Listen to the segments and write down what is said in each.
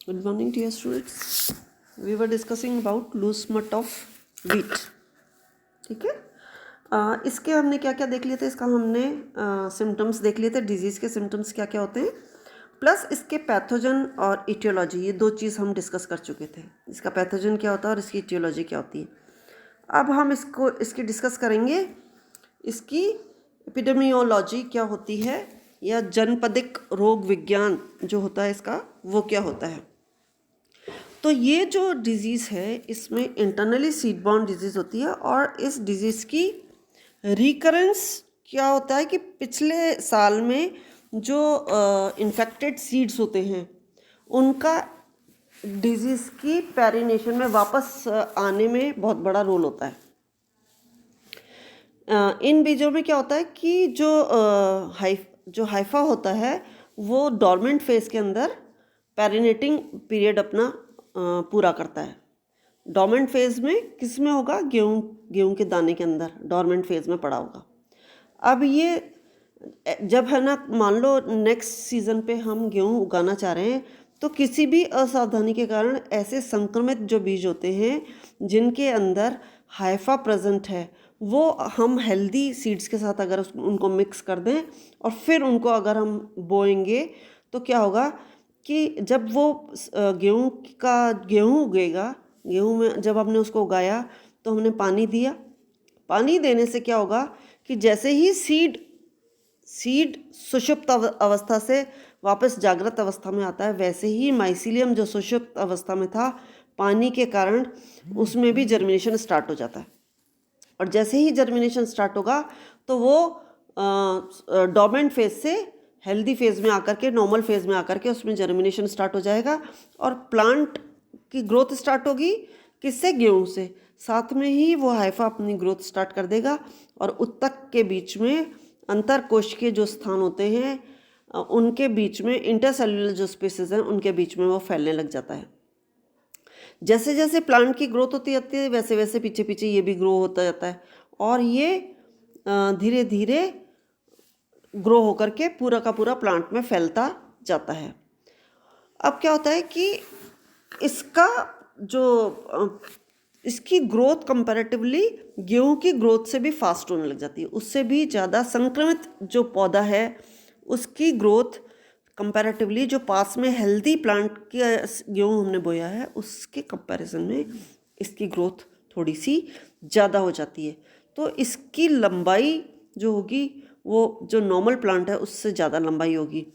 Good morning, dear students. We were discussing about loose smut of wheat. ठीक है। इसके हमने क्या क्या देख लिए थे, इसका हमने सिम्टम्स देख लिए थे, डिजीज़ के सिम्टम्स क्या क्या होते हैं, प्लस इसके पैथोजन और इटियोलॉजी, ये दो चीज़ हम डिस्कस कर चुके थे। इसका पैथोजन क्या होता है और इसकी इटियोलॉजी क्या होती है। अब हम इसकी डिस्कस करेंगे, इसकी एपिडेमियोलॉजी क्या होती है, या जनपदिक रोग विज्ञान जो होता है इसका, वो क्या होता है। तो ये जो डिज़ीज़ है इसमें इंटरनली सीड बॉर्न डिजीज़ होती है, और इस डिज़ीज़ की रिकरेंस क्या होता है कि पिछले साल में जो इन्फेक्टेड सीड्स होते हैं उनका डिजीज़ की पैरिनेशन में वापस आने में बहुत बड़ा रोल होता है। इन बीजों में क्या होता है कि जो हाइफा होता है वो डॉर्मेंट फेज के अंदर पैरिनेटिंग पीरियड अपना पूरा करता है। डॉर्मेंट फेज में किस में होगा, गेहूं के दाने के अंदर डॉर्मेंट फेज में पड़ा होगा। अब ये जब है ना, मान लो नेक्स्ट सीजन पे हम गेहूं उगाना चाह रहे हैं, तो किसी भी असावधानी के कारण ऐसे संक्रमित जो बीज होते हैं जिनके अंदर हाइफा प्रेजेंट है, वो हम हेल्दी सीड्स के साथ अगर उनको मिक्स कर दें और फिर उनको अगर हम बोएंगे, तो क्या होगा कि जब वो गेहूं उगेगा, गेहूं में जब हमने उसको उगाया तो हमने पानी दिया। पानी देने से क्या होगा कि जैसे ही सीड सुषुप्त अवस्था से वापस जागृत अवस्था में आता है, वैसे ही माइसीलियम जो सुषुप्त अवस्था में था, पानी के कारण उसमें भी जर्मिनेशन स्टार्ट हो जाता है। और जैसे ही जर्मिनेशन स्टार्ट होगा तो वो डॉर्मेंट फेज से हेल्दी फेज में आकर के, नॉर्मल फेज में आकर के उसमें जर्मिनेशन स्टार्ट हो जाएगा और प्लांट की ग्रोथ स्टार्ट होगी। किससे? गेहूं से। साथ में ही वो हाइफा अपनी ग्रोथ स्टार्ट कर देगा और उत्तक के बीच में अंतर कोश के जो स्थान होते हैं उनके बीच में, इंटरसेल्युलर जो स्पेसेस हैं उनके बीच में वो फैलने लग जाता है। जैसे जैसे प्लांट की ग्रोथ होती जाती है वैसे वैसे पीछे पीछे ये भी ग्रो होता जाता है, और ये धीरे धीरे ग्रो होकर के पूरा का पूरा प्लांट में फैलता जाता है। अब क्या होता है कि इसका इसकी ग्रोथ कंपैरेटिवली गेहूं की ग्रोथ से भी फास्ट होने लग जाती है। उससे भी ज़्यादा संक्रमित जो पौधा है उसकी ग्रोथ कंपैरेटिवली, जो पास में हेल्दी प्लांट के गेहूं हमने बोया है उसके कंपैरिजन में इसकी ग्रोथ थोड़ी सी ज़्यादा हो जाती है। तो इसकी लंबाई जो होगी वो जो नॉर्मल प्लांट है उससे ज़्यादा लंबाई होगी।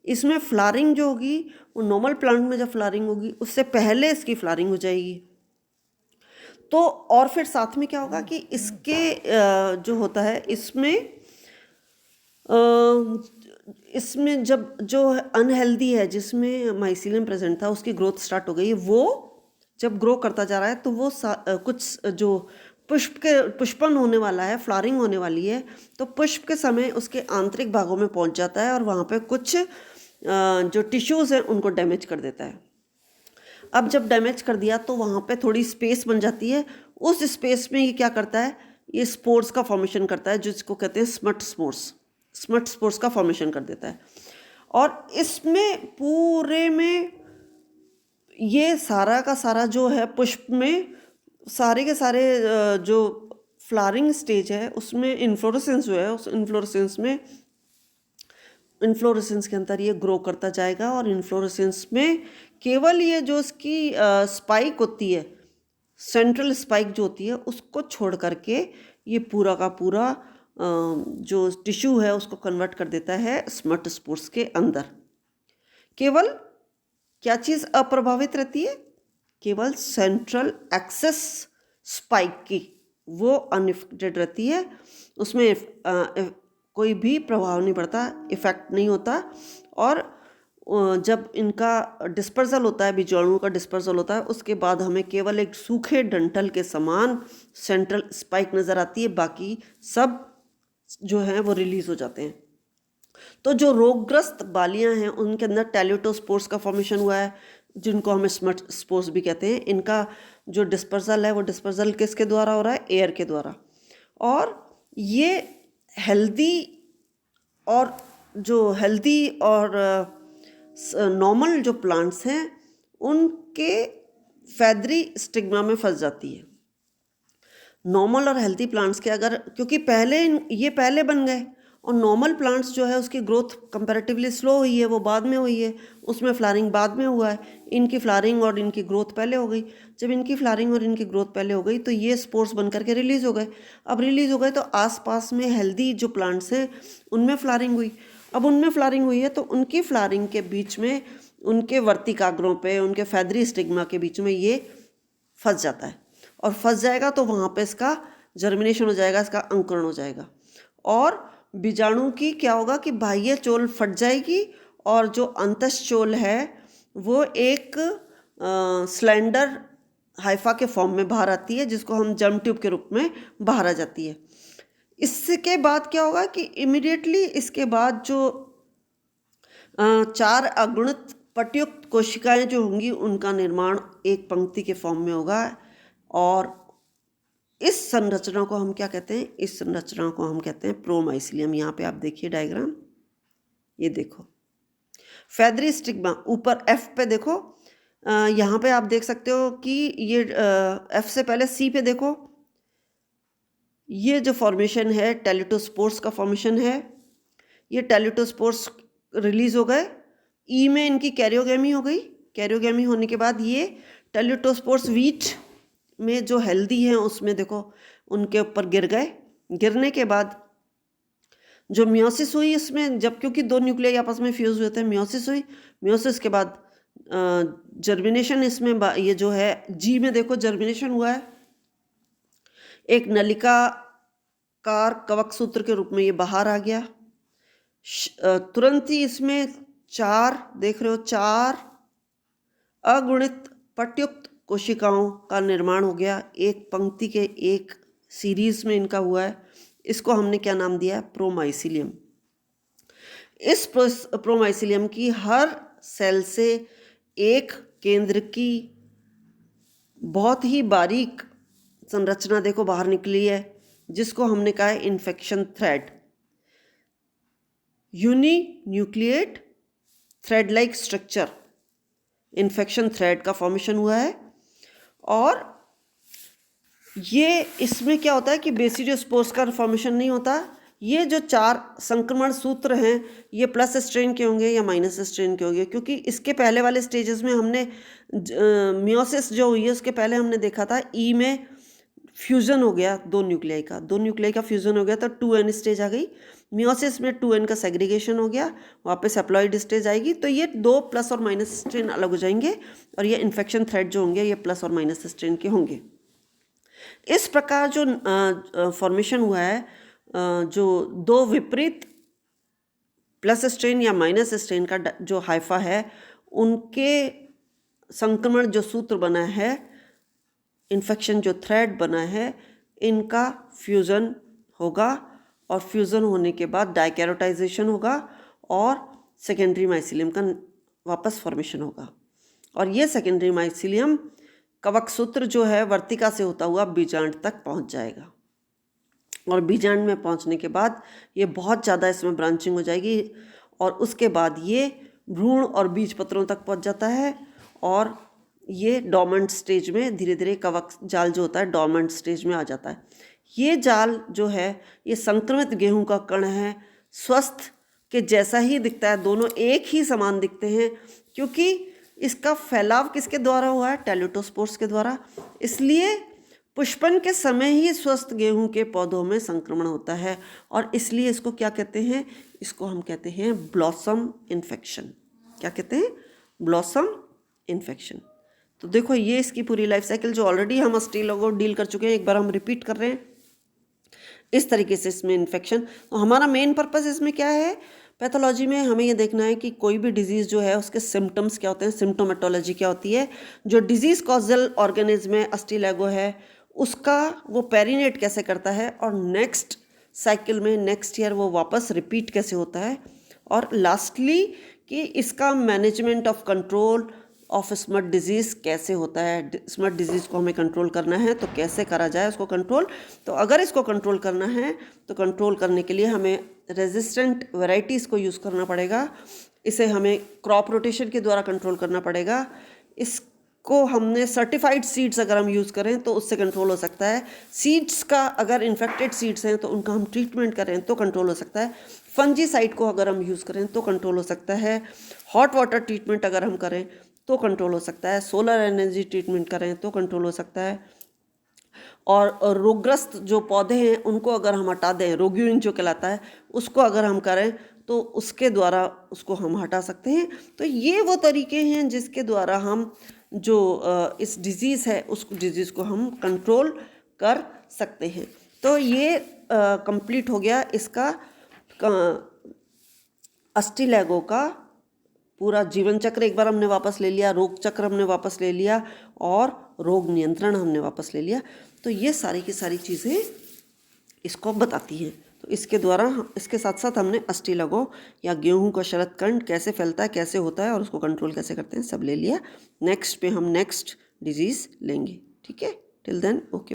इसमें फ्लावरिंग जो होगी वो नॉर्मल प्लांट में जब फ्लावरिंग होगी उससे पहले इसकी फ्लावरिंग हो जाएगी। तो और फिर साथ में क्या होगा कि इसके जो होता है इसमें जब जो अनहेल्दी है जिसमें माइसीलियम प्रेजेंट था उसकी ग्रोथ स्टार्ट हो गई, वो जब ग्रो करता जा रहा है तो वो कुछ जो पुष्पन होने वाला है, फ्लावरिंग होने वाली है, तो पुष्प के समय उसके आंतरिक भागों में पहुंच जाता है और वहाँ पे कुछ जो टिश्यूज़ हैं उनको डैमेज कर देता है। अब जब डैमेज कर दिया तो वहाँ पे थोड़ी स्पेस बन जाती है। उस स्पेस में ये क्या करता है, ये स्पोर्स का फॉर्मेशन करता है जिसको कहते हैं स्मट स्पोर्स का फॉर्मेशन कर देता है। और इसमें पूरे में ये सारा का सारा जो है पुष्प में सारे के सारे जो फ्लावरिंग स्टेज है उसमें इन्फ्लोरेसेंस जो है, उस इन्फ्लोरेसेंस के अंदर ये ग्रो करता जाएगा। और इन्फ्लोरेसेंस में केवल ये जो इसकी स्पाइक होती है, सेंट्रल स्पाइक जो होती है, उसको छोड़ करके ये पूरा का पूरा जो टिश्यू है उसको कन्वर्ट कर देता है स्मट स्पोर्स के अंदर। केवल क्या चीज़ अप्रभावित रहती है? केवल सेंट्रल एक्सेस स्पाइक की, वो अनइफेक्टेड रहती है, उसमें कोई भी प्रभाव नहीं पड़ता, इफेक्ट नहीं होता। और जब इनका डिस्पर्सल होता है, बीजाणुओं का डिस्पर्सल होता है, उसके बाद हमें केवल एक सूखे डंठल के समान सेंट्रल स्पाइक नज़र आती है, बाकी सब जो हैं वो रिलीज हो जाते हैं। तो जो रोगग्रस्त बालियां हैं उनके अंदर टेल्यूटोस्पोर्स का फॉर्मेशन हुआ है, जिनको हम स्मट स्पोर्स भी कहते हैं। इनका जो डिस्पर्सल है वो डिस्पर्सल किसके द्वारा हो रहा है? एयर के द्वारा। और ये हेल्दी और नॉर्मल जो प्लांट्स हैं उनके फैदरी स्टिग्मा में फंस जाती है। नॉर्मल और हेल्थी प्लांट्स के अगर, क्योंकि पहले बन गए, और नॉर्मल प्लांट्स जो है उसकी ग्रोथ कंपैरेटिवली स्लो हुई है, वो बाद में हुई है, उसमें फ्लावरिंग बाद में हुआ है। इनकी फ्लावरिंग और इनकी ग्रोथ पहले हो गई। जब इनकी फ्लावरिंग और इनकी ग्रोथ पहले हो गई तो ये स्पोर्स बन करके रिलीज़ हो गए। अब रिलीज़ हो गए तो आसपास में हेल्दी जो प्लांट्स हैं उनमें फ्लावरिंग हुई। अब उनमें फ्लावरिंग हुई है तो उनकी फ्लावरिंग के बीच में, उनके वर्तिकाग्रों पे, उनके फैदरी स्टिग्मा के बीच में ये फंस जाता है, और फंस जाएगा तो वहाँ पे इसका जर्मिनेशन हो जाएगा, इसका अंकुरण हो जाएगा। और बीजाणु की क्या होगा कि बाह्य चोल फट जाएगी, और जो अंतस चोल है वो एक स्लेंडर हाइफा के फॉर्म में बाहर आती है, जिसको हम जर्म ट्यूब के रूप में बाहर आ जाती है। इसके बाद क्या होगा कि इमिडिएटली इसके बाद जो 4 अगुणित पटयुक्त कोशिकाएं जो होंगी उनका निर्माण एक पंक्ति के फॉर्म में होगा। और इस संरचना को हम क्या कहते हैं? इस संरचना को हम कहते हैं प्रोमाइसिलियम। यहाँ पे आप देखिए डायग्राम, ये देखो फैदरी स्टिग्मा ऊपर एफ पे देखो, यहाँ पे आप देख सकते हो कि ये एफ से पहले सी पे देखो, ये जो फॉर्मेशन है टेलिटोस्पोर्स का फॉर्मेशन है। ये टेलिटोस्पोर्स रिलीज हो गए, ई में इनकी कैरियोगेमी हो गई। कैरियोगेमी होने के बाद ये टेलिटोस्पोर्स वीट में जो हेल्दी हैं उसमें देखो उनके ऊपर गिर गए। गिरने के बाद जो मियोसिस हुई इसमें, जब क्योंकि 2 न्यूक्लियाई आपस में फ्यूज हुए थे, मियोसिस हुई। मियोसिस के बाद जर्मिनेशन, इसमें ये जो है जी में देखो जर्मिनेशन हुआ है। एक नलिकाकार कवक सूत्र के रूप में ये बाहर आ गया। तुरंत ही इसमें 4 देख रहे हो, 4 अगुणित पटयुक्त कोशिकाओं का निर्माण हो गया। एक पंक्ति के एक सीरीज में इनका हुआ है। इसको हमने क्या नाम दिया है? प्रोमाइसिलियम। इस प्रोमाइसिलियम की हर सेल से एक केंद्र की बहुत ही बारीक संरचना देखो बाहर निकली है, जिसको हमने कहा है infection thread. Uninucleate thread like structure, infection thread का फॉर्मेशन हुआ है। और ये इसमें क्या होता है कि बेसिडियोस्पोर्स का फॉर्मेशन नहीं होता। ये जो 4 संक्रमण सूत्र हैं ये प्लस स्ट्रेन के होंगे या माइनस स्ट्रेन के होंगे, क्योंकि इसके पहले वाले स्टेजेस में हमने मियोसिस जो हुई है उसके पहले हमने देखा था ई में फ्यूजन हो गया 2 न्यूक्लियाई का, 2 न्यूक्लियाई का फ्यूजन हो गया तो 2n स्टेज आ गई। मियोसिस में 2n का सेग्रीगेशन हो गया, वापस हैप्लॉइड स्टेज आएगी, तो ये 2 प्लस और माइनस स्ट्रेन अलग हो जाएंगे, और ये इन्फेक्शन थ्रेड जो होंगे ये प्लस और माइनस स्ट्रेन के होंगे। इस प्रकार जो फॉर्मेशन हुआ है, जो 2 विपरीत प्लस स्ट्रेन या माइनस स्ट्रेन का जो हाइफा है, उनके संक्रमण जो सूत्र बना है, इन्फेक्शन जो थ्रेड बना है, इनका फ्यूज़न होगा, और फ्यूज़न होने के बाद डाइकैरोटाइजेशन होगा और सेकेंडरी माइसिलियम का वापस फॉर्मेशन होगा। और ये सेकेंडरी माइसिलियम कवक सूत्र जो है वर्तिका से होता हुआ बीजांड तक पहुंच जाएगा, और बीजांड में पहुंचने के बाद ये बहुत ज़्यादा इसमें ब्रांचिंग हो जाएगी, और उसके बाद ये भ्रूण और बीज पत्रों तक पहुंच जाता है, और ये डोर्मेंट स्टेज में धीरे धीरे कवक जाल जो होता है डोर्मेंट स्टेज में आ जाता है। ये जाल जो है ये संक्रमित गेहूं का कण है, स्वस्थ के जैसा ही दिखता है, दोनों एक ही समान दिखते हैं, क्योंकि इसका फैलाव किसके द्वारा हुआ है? टेलिटोस्पोर्स के द्वारा। इसलिए पुष्पन के समय ही स्वस्थ गेहूं के पौधों में संक्रमण होता है, और इसलिए इसको क्या कहते हैं? इसको हम कहते हैं ब्लॉसम इन्फेक्शन। क्या कहते हैं? Blossom infection. तो देखो ये इसकी पूरी लाइफ साइकिल जो ऑलरेडी हम अस्टिलोगो डील कर चुके हैं, एक बार हम रिपीट कर रहे हैं। इस तरीके से इसमें इन्फेक्शन, तो हमारा मेन पर्पस इसमें क्या है? पैथोलॉजी में हमें ये देखना है कि कोई भी डिजीज़ जो है उसके सिम्टम्स क्या होते हैं, सिम्टोमेटोलॉजी क्या होती है। जो डिजीज़ कॉजल ऑर्गेनिज्म में अस्टिलेगो है उसका वो पेरिनेट कैसे करता है, और नेक्स्ट साइकिल में नेक्स्ट ईयर वो वापस रिपीट कैसे होता है, और लास्टली कि इसका management of control of smut disease कैसे होता है। स्मट डिजीज़ को हमें कंट्रोल करना है तो कैसे करा जाए उसको कंट्रोल। तो अगर इसको कंट्रोल करना है तो कंट्रोल करने के लिए हमें रेजिस्टेंट वैरायटीज़ को यूज़ करना पड़ेगा। इसे हमें क्रॉप रोटेशन के द्वारा कंट्रोल करना पड़ेगा। इसको हमने सर्टिफाइड सीड्स अगर हम यूज़ करें तो उससे कंट्रोल हो सकता है। सीड्स का अगर इन्फेक्टेड सीड्स हैं तो उनका हम ट्रीटमेंट करें तो कंट्रोल हो सकता है। फंजीसाइड को अगर हम यूज़ करें तो कंट्रोल हो सकता है। हॉट वाटर ट्रीटमेंट अगर हम करें तो कंट्रोल हो सकता है। सोलर एनर्जी ट्रीटमेंट करें तो कंट्रोल हो सकता है। और रोगग्रस्त जो पौधे हैं उनको अगर हम हटा दें, रोग्यूइन जो कहलाता है, उसको अगर हम करें तो उसके द्वारा उसको हम हटा सकते हैं। तो ये वो तरीके हैं जिसके द्वारा हम जो इस डिज़ीज़ है उस डिज़ीज़ को हम कंट्रोल कर सकते हैं। तो ये कंप्लीट हो गया इसका अस्टिलैगो का पूरा जीवन चक्र एक बार हमने वापस ले लिया, रोग चक्र हमने वापस ले लिया और रोग नियंत्रण हमने वापस ले लिया। तो ये सारी की सारी चीज़ें इसको बताती हैं। तो इसके द्वारा इसके साथ साथ हमने अस्टिलैगो या गेहूं का शरद कंड कैसे फैलता है, कैसे होता है और उसको कंट्रोल कैसे करते हैं, सब ले लिया। नेक्स्ट पे हम नेक्स्ट डिजीज़ लेंगे। ठीक है, टिल देन ओके।